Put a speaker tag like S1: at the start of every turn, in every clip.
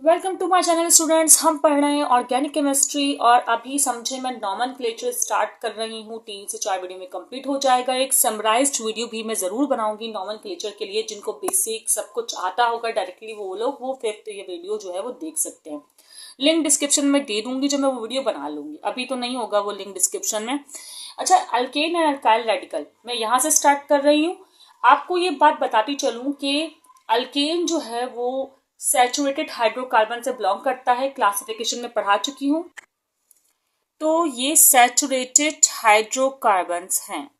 S1: Welcome to my channel students. हम पढ़ रहे हैं ऑर्गेनिक केमिस्ट्री और अभी समझे मैं नॉमेनक्लेचर स्टार्ट कर रही हूँ। 3 से 4 वीडियो में कंप्लीट हो जाएगा। एक समराइज्ड वीडियो भी मैं जरूर बनाऊंगी नॉमेनक्लेचर के लिए। जिनको बेसिक सब कुछ आता होगा डायरेक्टली वो लोग वो फिफ्थ ये वीडियो जो है वो देख सकते हैं। लिंक डिस्क्रिप्शन में दे दूंगी जब मैं वो वीडियो बना लूंगी। अभी तो नहीं होगा वो लिंक डिस्क्रिप्शन में। अच्छा, अल्केन एंड अल्काइल रेडिकल मैं यहाँ से स्टार्ट कर रही हूँ। आपको ये बात बताती चलूँ कि अल्केन जो है वो सैचुरेटेड हाइड्रोकार्बन से बिलोंग करता है। क्लासिफिकेशन में पढ़ा चुकी हूँ। तो ये सैचुरेटेड हाइड्रोकार्बन्स हैं,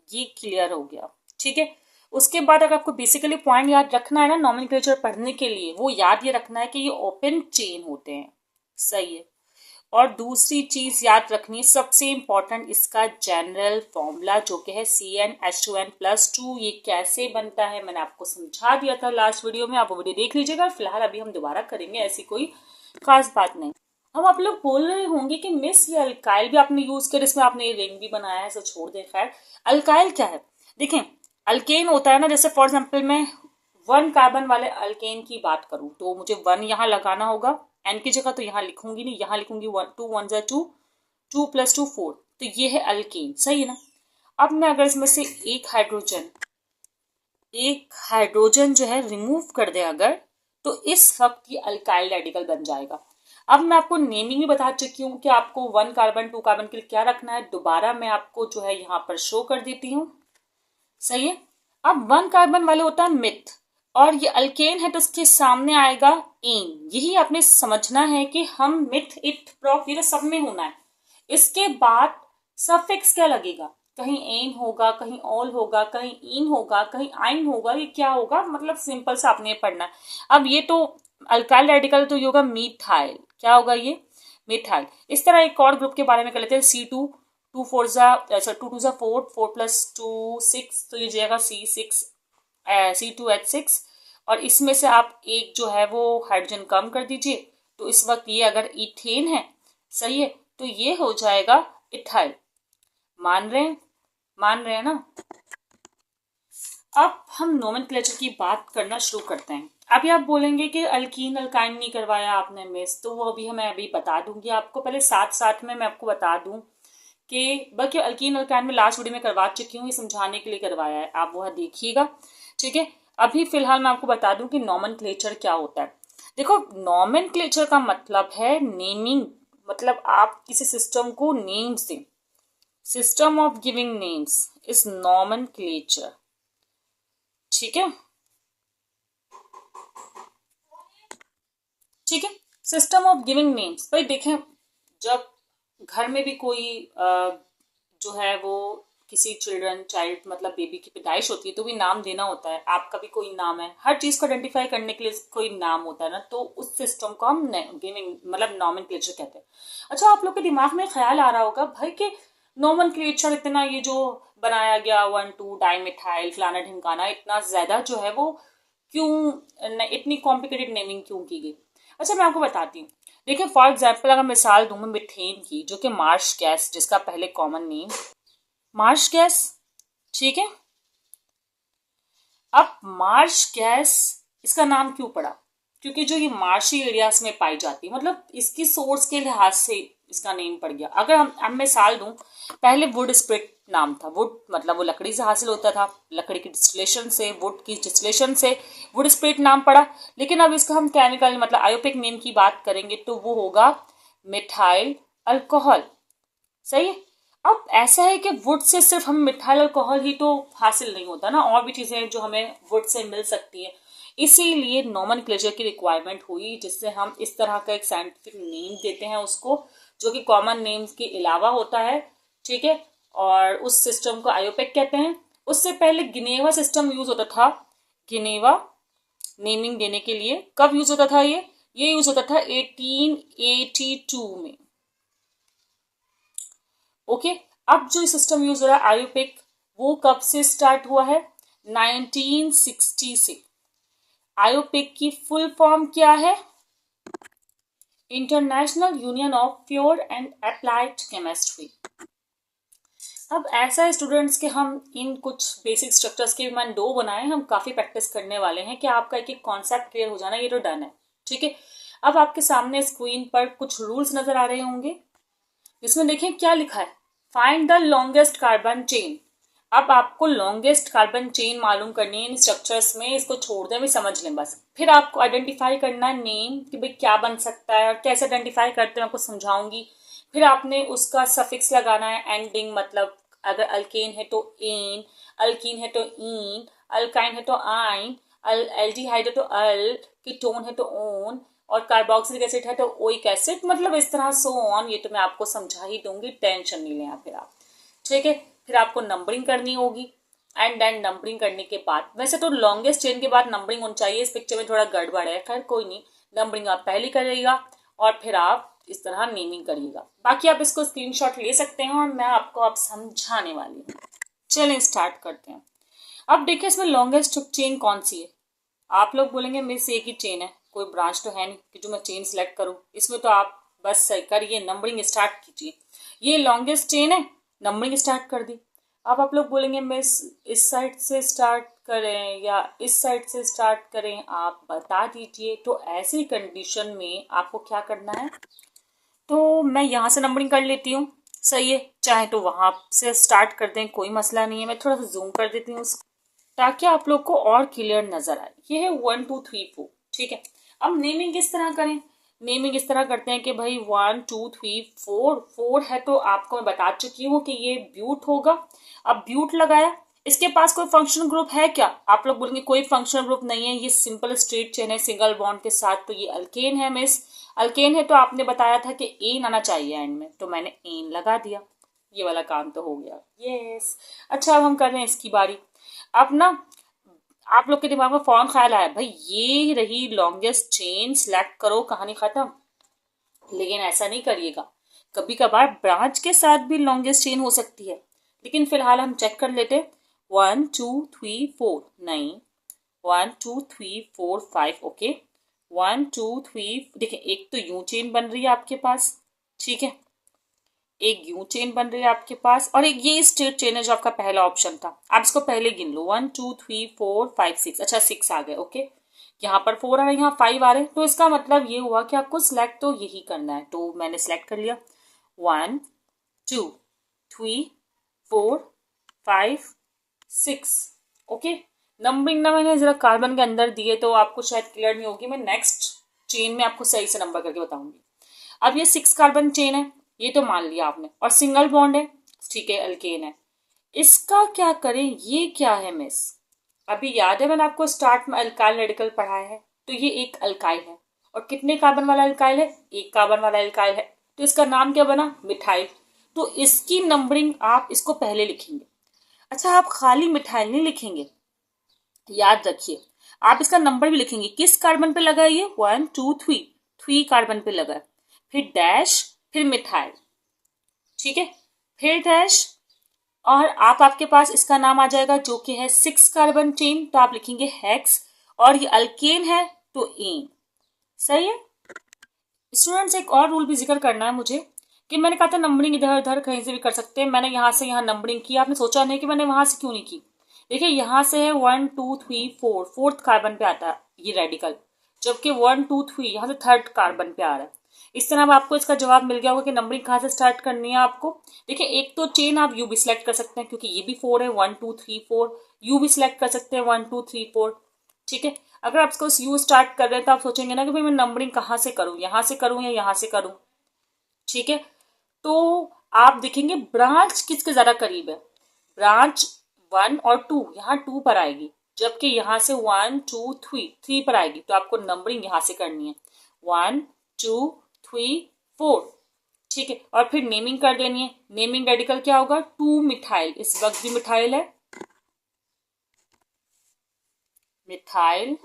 S1: ये क्लियर हो गया। ठीक है। उसके बाद अगर आपको बेसिकली पॉइंट याद रखना है ना नॉमेनक्लेचर पढ़ने के लिए, वो याद ये रखना है कि ये ओपन चेन होते हैं। सही है। और दूसरी चीज याद रखनी है सबसे इंपॉर्टेंट, इसका जनरल फॉर्मूला जो कि है CnH2n+2। ये कैसे बनता है मैंने आपको समझा दिया था लास्ट वीडियो में, आप वो वीडियो देख लीजिएगा। फिलहाल अभी हम दोबारा करेंगे, ऐसी कोई खास बात नहीं। अब आप लोग बोल रहे होंगे कि मिस ये अल्काइल भी आपने यूज किया, इसमें आपने ये रिंग भी बनाया है, सो छोड़ दें। खैर, अल्काइल क्या है देखें। अल्केन होता है ना, जैसे फॉर एग्जाम्पल मैं 1 कार्बन वाले अल्केन की बात करूं तो मुझे 1 यहाँ लगाना होगा। एन की जगह तो यहाँ लिखूंगी नहीं, यहाँ लिखूंगी 1 2 1 जा 2 2 + 2 4। तो ये है अल्केन, सही है ना। अब मैं अगर इसमें से एक हाइड्रोजन जो है रिमूव कर दे अगर, तो इस वक्त ये अल्काइल रेडिकल बन जाएगा। अब मैं आपको नेमिंग भी बता चुकी हूँ कि आपको 1 कार्बन 2 कार्बन के लिए क्या रखना है। दोबारा मैं आपको जो है यहाँ पर शो कर देती हूँ। सही है। अब 1 कार्बन वाले होता है मिथ, और ये अल्केन है तो उसके सामने आएगा एन। यही आपने समझना है कि हम मिथ इथ प्रॉफ ये सब में होना है। इसके बाद सफिक्स क्या लगेगा, कहीं एन होगा, कहीं ऑल होगा, कहीं इन होगा, कहीं आइन होगा। ये क्या होगा, मतलब सिंपल सा आपने पढ़ना है। अब ये तो अल्काइल रेडिकल तो ये होगा मीथाइल। क्या होगा ये, मिथाइल। इस तरह एक और ग्रुप के बारे में कर लेते हैं। C2 2 4 जा 2 जा 4 4 + 2 6, तो ये जाएगा C6 C2H6। और इसमें से आप एक जो है वो हाइड्रोजन कम कर दीजिए, तो इस वक्त ये अगर इथेन है, सही है, तो ये हो जाएगा इथाइल। मान रहे हैं ना। अब हम नोमेनक्लेचर की बात करना शुरू करते हैं। अभी आप बोलेंगे कि अल्कीन अल्काइन नहीं करवाया आपने मिस, तो वो मैं अभी बता दूंगी आपको। पहले साथ साथ में मैं आपको बता दूं कि बल्कि अल्कीन अल्काइन में लास्ट वीडियो में करवा चुकी हूँ, ये समझाने के लिए करवाया है, आप वह देखिएगा। ठीक है। अभी फिलहाल मैं आपको बता दूं कि नॉमेनक्लेचर क्या होता है। देखो, नॉमेनक्लेचर का मतलब है नेमिंग, मतलब आप किसी सिस्टम को नेम्स दें। System of giving names is nomenclature. ठीक है। ठीक है, सिस्टम ऑफ गिविंग नेम्स। भाई देखें, जब घर में भी कोई जो है वो किसी चाइल्ड मतलब बेबी की पैदाइश होती है तो भी नाम देना होता है। आपका भी कोई नाम है, हर चीज को आइडेंटिफाई करने के लिए कोई नाम होता है ना, तो उस सिस्टम को हम गिविंग मतलब नॉमेनक्लेचर कहते हैं। अच्छा, आप लोग के दिमाग में ख्याल आ रहा होगा भाई कि नॉमेनक्लेचर इतना ये जो बनाया गया 1 2 डाइमिथाइल फलाना ढिमकाना, इतना ज्यादा जो है वो क्यों, इतनी कॉम्प्लिकेटेड नेमिंग क्यों की गई। अच्छा, मैं आपको बताती हूँ। देखिए, फॉर एग्जाम्पल अगर मिसाल दूं मैं मिथेन की, जो कि मार्श गैस, जिसका पहले कॉमन नेम मार्श गैस। ठीक है। अब मार्श गैस इसका नाम क्यों पड़ा, क्योंकि जो ये मार्शी एरियाज में पाई जाती है, मतलब इसकी सोर्स के लिहाज से इसका नेम पड़ गया। अगर हम मिसाल दूं, पहले वुड स्प्रिट नाम था। वुड मतलब वो लकड़ी से हासिल होता था, लकड़ी की डिस्टिलेशन से, वुड की डिस्टिलेशन से वुड स्प्रिट नाम पड़ा। लेकिन अब इसका हम केमिकल मतलब आयोपिक नेम की बात करेंगे तो वो होगा मिथाइल अल्कोहल। सही है। अब ऐसा है कि वुड से सिर्फ हम मिथाइल अल्कोहल ही तो हासिल नहीं होता ना, और भी चीजें जो हमें वुड से मिल सकती हैं। इसीलिए नॉमेनक्लेचर की रिक्वायरमेंट हुई, जिससे हम इस तरह का एक साइंटिफिक नेम देते हैं उसको, जो कि कॉमन नेम्स के अलावा होता है। ठीक है। और उस सिस्टम को आयोपेक कहते हैं। उससे पहले गिनेवा सिस्टम यूज होता था। गिनेवा नेमिंग देने के लिए कब यूज होता था, ये यूज होता था 1882 में। ओके। अब जो सिस्टम यूज हो रहा है आयोपिक, वो कब से स्टार्ट हुआ है, 1960 से। आयोपिक की फुल फॉर्म क्या है, international union of pure and applied chemistry. अब ऐसा है स्टूडेंट्स के हम इन कुछ बेसिक स्ट्रक्चर्स के मैंने 2 बनाए, हम काफी प्रैक्टिस करने वाले हैं कि आपका एक एक कॉन्सेप्ट क्लियर हो जाना, ये तो डन है। ठीक है। अब आपके सामने स्क्रीन पर कुछ रूल्स नजर आ रहे होंगे, इसमें देखें क्या लिखा है, find the longest carbon chain. अब आपको लॉन्गेस्ट कार्बन चेन मालूम करनी है इन स्ट्रक्चर्स में, इसको छोड़ दें, भी समझ लें बस। फिर आपको आइडेंटिफाई करना है नेम कि भाई क्या बन सकता है और कैसे आइडेंटिफाई करते हैं, आपको समझाऊंगी। फिर आपने उसका सफिक्स लगाना है, एंडिंग, मतलब अगर अल्केन है तो एन, अल्कीन है तो इन, अल्काइन है तो आइन, एल्डिहाइड है तो अल, कीटोन है तो ओन, और कार्बोक्सिलिक एसिड है तो ओइक एसिड, मतलब इस तरह सो ऑन। ये तो मैं आपको समझा ही दूंगी, टेंशन नहीं लें फिर आप, ठीक है। फिर आपको नंबरिंग करनी होगी, एंड देन नंबरिंग करने के बाद, वैसे तो लॉन्गेस्ट चेन के बाद नंबरिंग होनी चाहिए, इस पिक्चर में थोड़ा गड़बड़ है, खैर कोई नहीं, नंबरिंग आप पहले करिएगा और फिर आप इस तरह नेमिंग करिएगा। बाकी आप इसको स्क्रीनशॉट ले सकते हैं और मैं आपको अब समझाने वाली हूँ। चलिए स्टार्ट करते हैं। अब देखिए इसमें लॉन्गेस्ट चेन कौन सी है। आप लोग बोलेंगे मेरे से एक ही चेन है, कोई ब्रांच तो है नहीं कि जो मैं चेन सिलेक्ट करूँ। इसमें तो आप बस करिए, नंबरिंग स्टार्ट कीजिए। ये लॉन्गेस्ट चेन है, नंबरिंग स्टार्ट कर दी। अब आप लोग बोलेंगे मैं इस साइड से स्टार्ट करें या इस साइड से स्टार्ट करें, आप बता दीजिए। तो ऐसी कंडीशन में आपको क्या करना है, तो मैं यहाँ से नंबरिंग कर लेती हूँ, सही है। चाहे तो वहां से स्टार्ट कर दें, कोई मसला नहीं है। मैं थोड़ा सा जूम कर देती हूँ ताकि आप लोग को और क्लियर नजर आए। ये है 1 2 3 4, ठीक है। अब नेमिंग किस तरह करें, नेमिंग इस तरह करते हैं कि भाई 1 2 3 4, 4 है तो आपको मैं बता चुकी हूँ कि ये ब्यूट होगा। अब ब्यूट लगाया, इसके पास कोई फंक्शनल ग्रुप है क्या? आप लोग बोलेंगे कोई फंक्शनल ग्रुप नहीं है, ये सिंपल स्ट्रेट चेन है सिंगल बॉन्ड के साथ, तो ये अल्केन है मिस। अल्केन है तो आपने बताया था कि एन आना चाहिए एंड में, तो मैंने एन लगा दिया, ये वाला काम तो हो गया। यस, अच्छा अब हम कर रहे हैं इसकी बारी। अब ना आप लोग के दिमाग में फौरन ख्याल आया, भाई ये रही लॉन्गेस्ट चेन, सिलेक्ट करो, कहानी खत्म। लेकिन ऐसा नहीं करिएगा, कभी कभार ब्रांच के साथ भी लॉन्गेस्ट चेन हो सकती है। लेकिन फिलहाल हम चेक कर लेते, 1 2 3 4 नहीं, 1 2 3 4 5, ओके। 1 2 3, देखिए एक तो यूं चेन बन रही है आपके पास, ठीक है, एक यूं चेन बन रही है आपके पास, और एक ये स्ट्रेट चेन है जो आपका पहला ऑप्शन था। आप इसको पहले गिन लो, 1 2 3 4 5 6, अच्छा 6 आ गए, ओके। यहाँ पर 4 आ रहे हैं, यहाँ 5 आ रहे हैं, तो इसका मतलब ये हुआ कि आपको सिलेक्ट तो यही करना है। तो मैंने सिलेक्ट कर लिया, 1 2 3 4 5 6, ओके। नंबरिंग ना मैंने जरा कार्बन के अंदर दिए तो आपको शायद क्लियर नहीं होगी, मैं नेक्स्ट चेन में आपको सही से नंबर करके बताऊंगी। अब ये 6 कार्बन चेन है, ये तो मान लिया आपने, और सिंगल बॉन्ड है, ठीक है, अल्केन है। इसका क्या करें, ये क्या है मिस? अभी याद है मैंने आपको स्टार्ट में अल्काइल रेडिकल पढ़ाया है, तो ये एक अल्काइल है, और कितने कार्बन वाला अल्काइल है? एक कार्बन वाला अल्काइल है, तो इसका नाम क्या बना? मिथाइल। तो इसकी नंबरिंग आप इसको पहले लिखेंगे। अच्छा, आप खाली मिथाइल नहीं लिखेंगे, याद रखिए, आप इसका नंबर भी लिखेंगे। किस कार्बन पे लगा है ये? 1 2 3, 3 कार्बन पे लगा है, फिर डैश, फिर मिथाइल, ठीक है, फिर डैश, और आपके पास इसका नाम आ जाएगा जो कि है 6 कार्बन चेन, तो आप लिखेंगे हेक्स, और ये अल्केन है तो एन, सही है। स्टूडेंट्स एक और रूल भी जिक्र करना है मुझे, कि मैंने कहा था नंबरिंग इधर उधर कहीं से भी कर सकते हैं। मैंने यहाँ से यहाँ नंबरिंग की, आपने सोचा नहीं कि मैंने वहां से क्यों नहीं की। देखिए यहाँ से है 1 2 3 4, फोर्थ कार्बन पे आता है ये रेडिकल, जबकि 1 2 3 यहाँ से थर्ड कार्बन पे आ रहा है। इस तरह अब आपको इसका जवाब मिल गया होगा कि नंबरिंग कहाँ से स्टार्ट करनी है आपको। देखिए एक तो चेन आप यू भी सिलेक्ट कर सकते हैं, क्योंकि ये भी 4 है, 1 2 3 4, यू भी सिलेक्ट कर सकते हैं 1 2 3 4, ठीक है। अगर आप इसको यू स्टार्ट कर रहे हैं तो आप सोचेंगे ना कि भाई मैं नंबरिंग कहाँ से करूँ, यहाँ से करूँ या यहाँ से करूँ, ठीक है। तो आप देखेंगे ब्रांच किसके ज्यादा करीब है, ब्रांच 1 और 2 यहाँ 2 पर आएगी, जबकि यहाँ से 1 2 3 पर आएगी, तो आपको नंबरिंग यहाँ से करनी है 1 2 3 4, ठीक है। और फिर नेमिंग कर देनी है। नेमिंग रेडिकल क्या होगा? 2 मिथाइल, इस वक्त भी मिथाइल है, मिथाइल,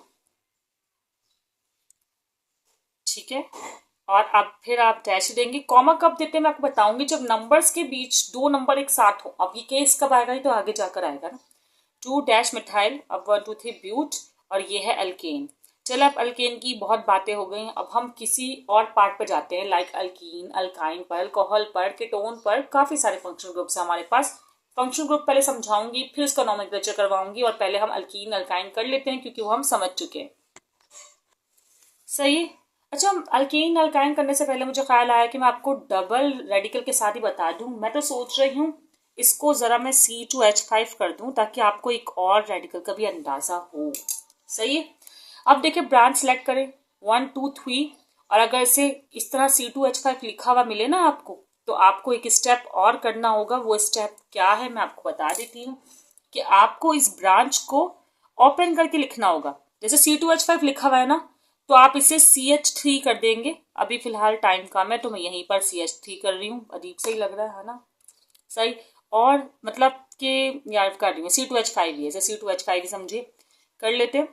S1: ठीक है। और अब फिर आप डैश देंगे। कॉमा कब देते हैं मैं आपको बताऊंगी, जब नंबर्स के बीच दो नंबर एक साथ हो। अब ये केस कब आएगा, ये तो आगे जाकर आएगा ना। 2 डैश मिथाइल, अब 1 2 3 ब्यूट, और ये है अल्केन। चलो अब अल्केन की बहुत बातें हो गई, अब हम किसी और पार्ट पर जाते हैं, लाइक अल्कीन, अल्काइन पर, अल्कोहल पर, कीटोन पर, काफी सारे फंक्शनल ग्रुप्स हैं हमारे पास। फंक्शनल ग्रुप पहले समझाऊंगी, फिर उसका नोमेनक्लेचर करवाऊंगी, और पहले हम अल्कीन अल्काइन कर लेते हैं क्योंकि वो हम समझ चुके हैं, सही। अच्छा, अल्कीन अल्काइन करने से पहले मुझे ख्याल आया कि मैं आपको डबल रेडिकल के साथ ही बता दूं। मैं तो सोच रही हूँ इसको ज़रा मैं C2H5 कर दूं ताकि आपको एक और रेडिकल का भी अंदाज़ा हो। सही है। अब देखिए ब्रांच सेलेक्ट करें 1 2 3, और अगर इसे इस तरह C2H5 लिखा हुआ मिले ना आपको, तो आपको एक स्टेप और करना होगा। वो स्टेप क्या है मैं आपको बता देती हूँ कि आपको इस ब्रांच को ओपन करके लिखना होगा। जैसे C2H5 लिखा हुआ है ना, तो आप इसे CH3 कर देंगे। अभी फिलहाल टाइम कम है तो मैं यहीं पर CH3 कर रही हूँ। अजीब सही लग रहा है ना? सही। और मतलब कि यार कर रही हूँ C2H5 ही है, C2H5 ही समझिए। कर लेते हैं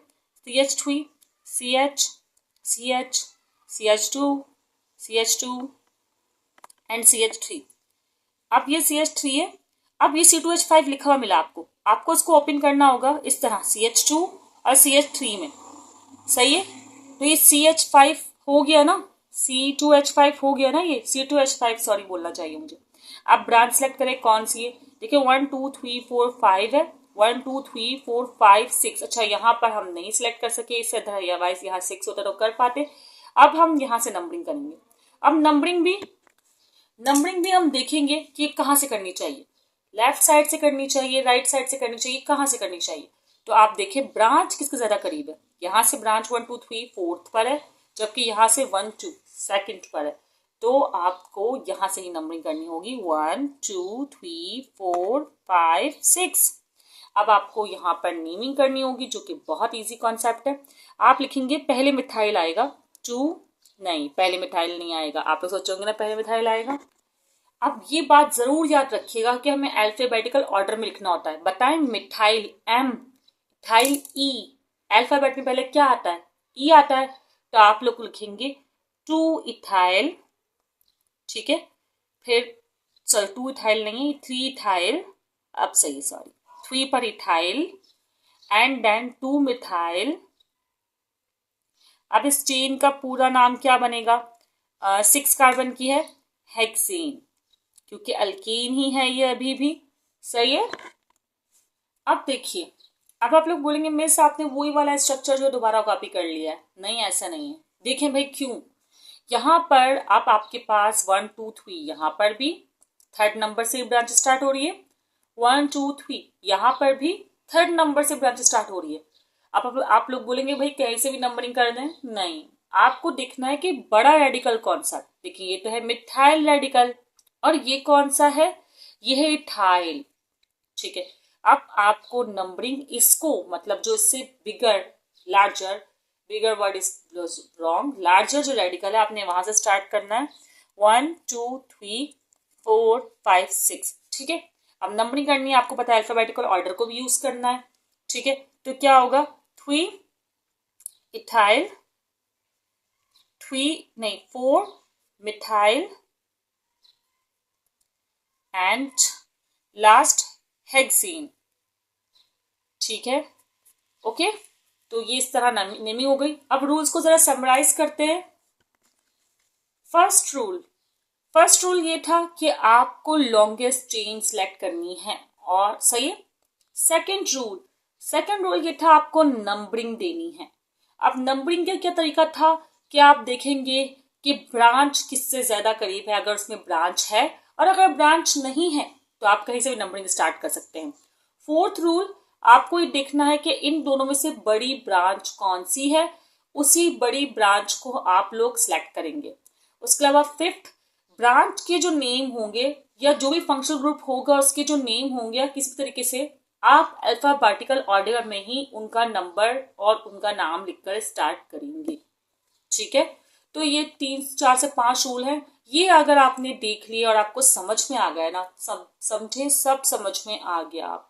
S1: CH3 CH CH CH2 CH2 and CH3। अब ये CH3 है। अब ये C2H5 लिखा हुआ मिला आपको, आपको इसको ओपन करना होगा इस तरह CH2 और CH3 में। सही है। तो ये CH5 हो गया ना, C2H5 हो गया ना, ये C2H5 सॉरी बोलना चाहिए मुझे। अब ब्रांच सेलेक्ट करें कौन सी है। देखिए 1 2 3 4 5 है, 1 2 3 4 5 6। अच्छा यहाँ पर हम नहीं सिलेक्ट कर सके, इससे अदरवाइज यहाँ 6 होता तो कर पाते। अब हम यहाँ से नंबरिंग करेंगे। अब नंबरिंग भी हम देखेंगे कि कहाँ से करनी चाहिए, लेफ्ट साइड से करनी चाहिए, राइट साइड से करनी चाहिए, कहाँ से करनी चाहिए। तो आप देखिए ब्रांच किसके ज्यादा करीब है। यहाँ से ब्रांच 1 2 3 4th पर है, जबकि यहाँ से 1 2 2nd पर है। तो आपको यहाँ से ही नंबरिंग करनी होगी 1 2 3 4 5 6। अब आपको यहाँ पर नेमिंग करनी होगी, जो कि बहुत इजी कॉन्सेप्ट है। आप लिखेंगे पहले मिथाइल आएगा 2, नहीं पहले मिथाइल नहीं आएगा। आप लोग सोचोगे ना पहले मिथाइल आएगा। अब ये बात जरूर याद रखिएगा कि हमें अल्फाबेटिकल ऑर्डर में लिखना होता है। बताएं methyl M, methyl E, alphabet में पहले क्या आता है? E आता है। तो आप लोग लिखेंगे 2 इथाइल, ठीक है। फिर सॉरी 2 इथाइल नहीं 3 इथाइल, अब सही सॉरी 3 पर इथाइल एंड देन 2 मिथाइल। अब इस चेन का पूरा नाम क्या बनेगा? 6 कार्बन की है, हेक्सेन, क्योंकि अल्केन ही है ये अभी भी। सही है। अब देखिए, अब आप लोग बोलेंगे मिस आपने वही वाला स्ट्रक्चर जो दोबारा कॉपी कर लिया है। नहीं ऐसा नहीं है। देखें भाई क्यों, यहाँ पर अब आपके पास 1 2 3, यहाँ पर भी 3rd नंबर से ब्रांच स्टार्ट हो रही है। 1 2 3 यहाँ पर भी 3rd नंबर से ब्रांच स्टार्ट हो रही है। अब आप लोग बोलेंगे भाई कैसे भी नंबरिंग कर दें। नहीं, आपको देखना है कि बड़ा रेडिकल कौन सा। देखिए ये तो है मिथाइल रेडिकल, और ये कौन सा है? ये है इथाइल, ठीक है। अब आपको नंबरिंग इसको मतलब जो इससे बिगर बिगर वर्ड इज रॉन्ग, लार्जर जो रेडिकल है आपने वहां से स्टार्ट करना है 1 2 3 4 5 6, ठीक है। अब नंबरिंग करनी है, आपको पता है अल्फाबेटिकल ऑर्डर को भी यूज करना है, ठीक है। तो क्या होगा 3 ethyl 4 methyl and last hexane, ठीक है। ओके, तो ये इस तरह नेमिंग हो गई। अब रूल्स को जरा समराइज करते हैं। फर्स्ट रूल ये था कि आपको लॉन्गेस्ट चेन सेलेक्ट करनी है, और सही है। सेकंड रूल ये था आपको नंबरिंग देनी है। अब नंबरिंग का क्या तरीका था कि आप देखेंगे कि ब्रांच किससे ज्यादा करीब है, अगर उसमें ब्रांच है, और अगर ब्रांच नहीं है तो आप कहीं से भी नंबरिंग स्टार्ट कर सकते हैं। 4th रूल, आपको ये देखना है कि इन दोनों में से बड़ी ब्रांच कौन सी है, उसी बड़ी ब्रांच को आप लोग सिलेक्ट करेंगे। उसके अलावा 5th, ब्रांच के जो नेम होंगे या जो भी फंक्शनल ग्रुप होगा उसके जो नेम होंगे किसी तरीके से आप अल्फाबेटिकल ऑर्डर में ही उनका नंबर और उनका नाम लिखकर स्टार्ट करेंगे, ठीक है। तो ये 3 4 से 5 रूल हैं। ये अगर आपने देख लिया और आपको समझ में आ गया ना, समझे, सब समझ में आ गया आप